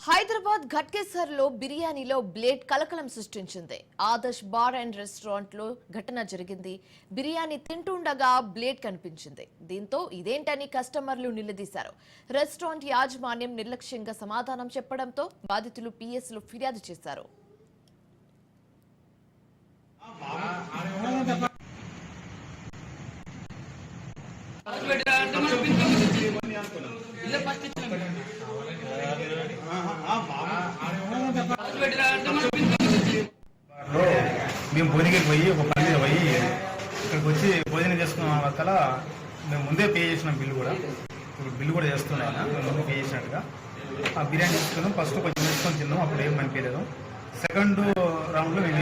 హైదరాబాద్ ఘట్కేసర్లో బిర్యానీలో బ్లేడ్ కలకలం సృష్టించింది. ఆదర్శ్ బార్ అండ్ రెస్టారెంట్ లో ఘటన జరిగింది. బిర్యానీ తింటుండగా బ్లేడ్ కనిపించింది. దీంతో ఇదేంటని కస్టమర్లు నిలదీశారు. రెస్టారెంట్ యాజమాన్యం నిర్లక్ష్యంగా సమాధానం చెప్పడంతో బాధితులు పిఎస్లు ఫిర్యాదు చేశారు. మేము భోజనకి పోయి ఒక పని మీద పోయి ఇక్కడికి వచ్చి భోజనం చేసుకున్న వల్ల మేము ముందే పే చేసినాం బిల్లు కూడా. ఇప్పుడు బిల్లు కూడా చేస్తున్నాం, మేము ముందు పే చేసినట్టుగా ఆ బిర్యానీ తీసుకున్నాం. ఫస్ట్ కొంచెం వేసుకొని తిన్నాం, అప్పుడు ఏం అనిపించలేదు. సెకండ్ రౌండ్లో మేము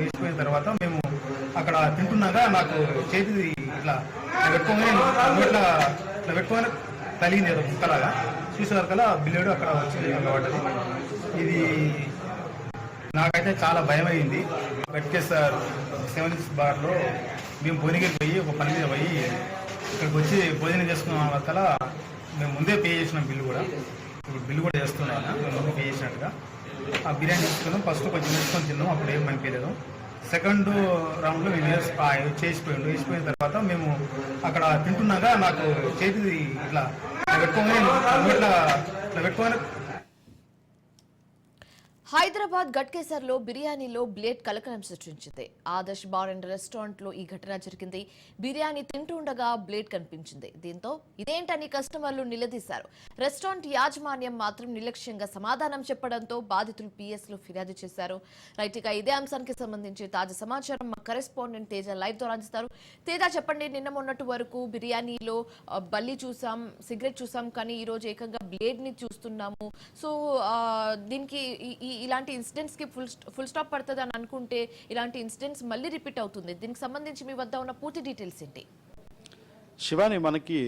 వేసిపోయిన తర్వాత మేము అక్కడ తింటున్నాగా నాకు చేతి ఇట్లా పెట్టుకోగానే నోట్లా ఇట్లా పెట్టుకోగానే తలిగింది ఏదో ముక్కలాగా. చూసేవరకల్లా బిల్లుడు అక్కడ వచ్చి పడ్డది. ఇది నాకైతే చాలా భయమైంది. ఘట్కేసర్ 7 బార్లో మేము భోజనకి పోయి ఒక పని మీద పోయి ఇక్కడికి వచ్చి భోజనం చేసుకున్న వల్ల మేము ముందే పే చేసినాం బిల్లు కూడా. ఇప్పుడు బిల్లు కూడా చేస్తున్నాం, మేము ముందు పే చేసినట్టుగా ఆ బిర్యానీ తీసుకున్నాం. ఫస్ట్ కొంచెం వేసుకొని తిన్నాం, అప్పుడు ఏం అనిపించలేదు. సెకండ్ రౌండ్లో మేము వేసిపోయిన తర్వాత మేము అక్కడ తింటున్నాగా నాకు చేతి ఇట్లా పెట్టుకోగానే నోట్లా ఇట్లా పెట్టుకోగానే. హైదరాబాద్ ఘట్కేసర్లో బిర్యానీలో బ్లేడ్ కలకలం సృష్టించింది. ఆదర్శ్ బార్ అండ్ రెస్టారెంట్ లో ఈ ఘటన జరిగింది. బిర్యానీ తింటుండగా బ్లేడ్ కనిపించింది. దీంతో ఇదేంటని కస్టమర్లు నిలదీశారు. రెస్టారెంట్ యాజమాన్యం మాత్రం నిర్లక్ష్యంగా సమాధానం చెప్పడంతో బాధితులు పిఎస్లు ఫిర్యాదు చేశారు. రైట్, ఇక ఇదే అంశానికి సంబంధించి తాజా సమాచారం మా కరెస్పాండెంట్ తేజ లైవ్ ద్వారా అందిస్తారు. తేజ, చెప్పండి, నిన్న మొన్నటి వరకు బిర్యానీలో బల్లి చూసాం, సిగరెట్ చూసాం, కానీ ఈ రోజు ఏకంగా బ్లేడ్ ని చూస్తున్నాము. సో దీనికి ఇలాంటి ఇన్సిడెంట్స్ కి ఫుల్ స్టాప్ పడుతుంది అని అనుకుంటే ఇలాంటి ఇన్సిడెంట్స్ మళ్ళీ రిపీట్ అవుతుంది. దీనికి సంబంధించి మీ వద్ద ఉన్న పూర్తి డీటెయిల్స్ ఏంటి? శివాని, మనకి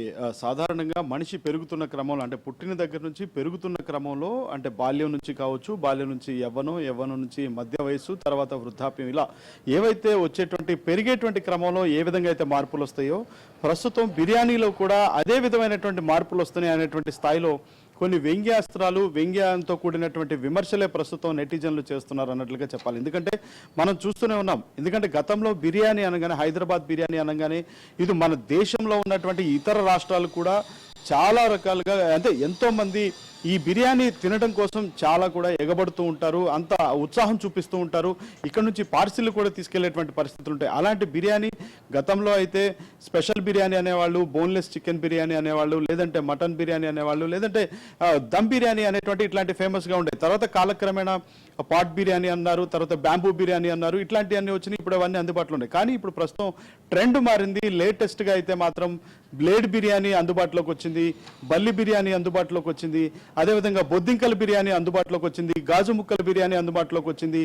సాధారణంగా మనిషి పెరుగుతున్న క్రమంలో, అంటే పుట్టిన దగ్గర నుంచి పెరుగుతున్న క్రమంలో, అంటే బాల్యం నుంచి కావచ్చు, బాల్యం నుంచి యవ్వనం నుంచి మధ్య వయస్సు, తర్వాత వృద్ధాప్యం, ఇలా ఏవైతే వచ్చేటువంటి పెరిగేటువంటి క్రమంలో ఏ విధంగా అయితే మార్పులు వస్తాయో ప్రస్తుతం బిర్యానీలో కూడా అదే విధమైనటువంటి మార్పులు వస్తున్నాయి అనేటువంటి స్థాయిలో కొన్ని వ్యంగ్యంతో కూడినటువంటి విమర్శలే ప్రస్తుతం నెటిజన్లు చేస్తున్నారు అన్నట్లుగా చెప్పాలి. ఎందుకంటే మనం చూస్తూనే ఉన్నాం. ఎందుకంటే గతంలో బిర్యానీ అనగానే, హైదరాబాద్ బిర్యానీ అనగానే ఇది మన దేశంలో ఉన్నటువంటి ఇతర రాష్ట్రాలు కూడా చాలా రకాలుగా, అంటే ఎంతోమంది ఈ బిర్యానీ తినడం కోసం చాలా కూడా ఎగబడుతూ ఉంటారు, అంత ఉత్సాహం చూపిస్తూ ఉంటారు. ఇక్కడ నుంచి పార్సిల్ కూడా తీసుకెళ్లేటువంటి పరిస్థితులు ఉంటాయి. అలాంటి బిర్యానీ గతంలో అయితే స్పెషల్ బిర్యానీ అనేవాళ్ళు, బోన్లెస్ చికెన్ బిర్యానీ అనేవాళ్ళు, లేదంటే మటన్ బిర్యానీ అనేవాళ్ళు, లేదంటే దమ్ బిర్యానీ అనేటువంటి ఇట్లాంటి ఫేమస్గా ఉండేది. తర్వాత కాలక్రమేణా పాట్ బిర్యానీ అన్నారు, తర్వాత బ్యాంబూ బిర్యానీ అన్నారు, ఇట్లాంటివన్నీ వచ్చినాయి. ఇప్పుడు అవన్నీ అందుబాటులో ఉన్నాయి. కానీ ఇప్పుడు ప్రస్తుతం ట్రెండ్ మారింది. లేటెస్ట్గా అయితే మాత్రం బ్లేడ్ బిర్యానీ అందుబాటులోకి వచ్చింది, బల్లి బిర్యానీ అందుబాటులోకి వచ్చింది, అదేవిధంగా బొద్దింకల బిర్యానీ అందుబాటులోకి వచ్చింది, గాజు ముక్కల బిర్యానీ అందుబాటులోకి వచ్చింది,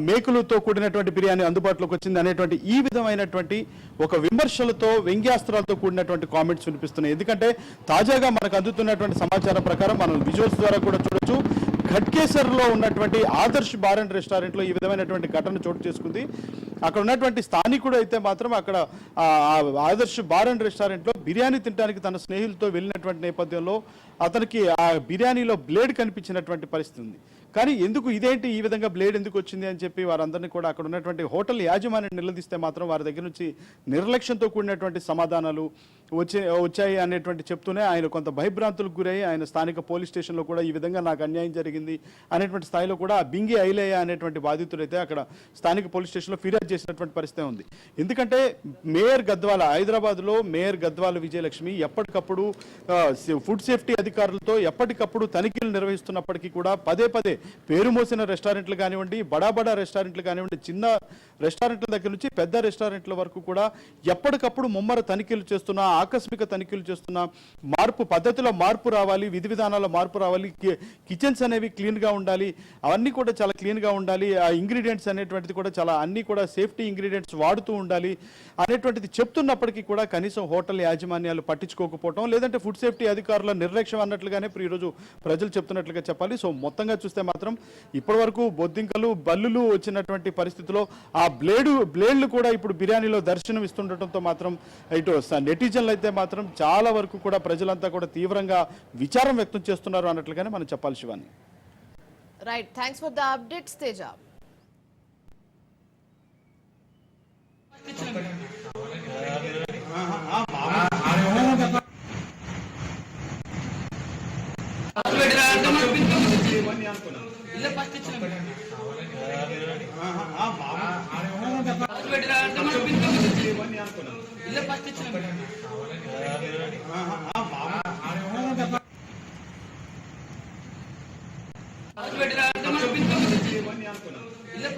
మేకులతో కూడినటువంటి బిర్యానీ అందుబాటులోకి వచ్చింది అనేటువంటి ఈ విధమైనటువంటి ఒక విమర్శలతో, వ్యంగ్యాస్త్రాలతో కూడినటువంటి కామెంట్స్ వినిపిస్తున్నాయి. ఎందుకంటే తాజాగా మనకు అందుతున్నటువంటి సమాచారం ప్రకారం మనం విజువల్స్ ద్వారా కూడా చూడొచ్చు, ఘట్కేసర్లో ఉన్నటువంటి ఆదర్శ్ బార్ అండ్ రెస్టారెంట్లో ఈ విధమైనటువంటి ఘటన చోటు చేసుకుంది. అక్కడ ఉన్నటువంటి స్థానికుడు అయితే మాత్రం అక్కడ ఆదర్శ్ బార్ అండ్ రెస్టారెంట్లో బిర్యానీ తినడానికి తన స్నేహితులతో వెళ్ళినటువంటి నేపథ్యంలో అతనికి ఆ బిర్యానీలో బ్లేడ్ కనిపించినటువంటి పరిస్థితి ఉంది. కానీ ఇదేంటి ఈ విధంగా బ్లేడ్ ఎందుకు వచ్చింది అని చెప్పి వారందరినీ కూడా అక్కడ ఉన్నటువంటి హోటల్ యాజమాన్యం నిలదీస్తే మాత్రం వారి దగ్గర నుంచి నిర్లక్ష్యంతో కూడినటువంటి సమాధానాలు వచ్చాయి అనేటువంటి చెప్తూనే ఆయన కొంత భయభ్రాంతులకు గురయ్యి ఆయన స్థానిక పోలీస్ స్టేషన్లో కూడా ఈ విధంగా నాకు అన్యాయం జరిగింది అనేటువంటి స్థాయిలో కూడా బింగి ఐలయ్య అనేటువంటి బాధితుడైతే అక్కడ స్థానిక పోలీస్ స్టేషన్లో ఫిర్యాదు చేసినటువంటి పరిస్థితి ఉంది. ఎందుకంటే మేయర్ గద్వాల, హైదరాబాద్లో మేయర్ గద్వాల విజయలక్ష్మి ఎప్పటికప్పుడు ఫుడ్ సేఫ్టీ అధికారులతో ఎప్పటికప్పుడు తనిఖీలు నిర్వహిస్తున్నప్పటికీ కూడా పదే పేరు మోసిన రెస్టారెంట్లు కానివ్వండి, బడా రెస్టారెంట్లు కానివ్వండి, చిన్న రెస్టారెంట్ల దగ్గర నుంచి పెద్ద రెస్టారెంట్ల వరకు కూడా ఎప్పటికప్పుడు ముమ్మర తనిఖీలు చేస్తున్నా, ఆకస్మిక తనిఖీలు చేస్తున్నా, పద్ధతిలో మార్పు రావాలి, విధి విధానాల్లో మార్పు రావాలి, కిచెన్స్ అనేవి క్లీన్గా ఉండాలి, అవన్నీ కూడా చాలా క్లీన్గా ఉండాలి, ఆ ఇంగ్రీడియంట్స్ అనేటువంటిది కూడా చాలా అన్నీ కూడా సేఫ్టీ ఇంగ్రీడియంట్స్ వాడుతూ ఉండాలి అనేటువంటిది చెప్తున్నప్పటికీ కూడా కనీసం హోటల్ యాజమాన్యాలు పట్టించుకోకపోవడం, లేదంటే ఫుడ్ సేఫ్టీ అధికారుల నిర్లక్ష్యం అన్నట్లుగానే ఈరోజు ప్రజలు చెప్తున్నట్లుగా చెప్పాలి. సో మొత్తంగా చూస్తే మాత్రం ఇప్పటివరకు బొద్దింకలు బల్లులు వచ్చినటువంటి పరిస్థితిలో ఆ బ్లేడ్లు కూడా ఇప్పుడు బిర్యానీలో దర్శనం ఇస్తుండటంతో మాత్రం ఇటు నెటిజన్లు అయితే మాత్రం చాలా వరకు కూడా ప్రజలంతా కూడా తీవ్రంగా విచారం వ్యక్తం చేస్తున్నారు అన్నట్లుగానే మనం చెప్పాలి Shivani. Right, thanks for the updates Teja. ఇల్లు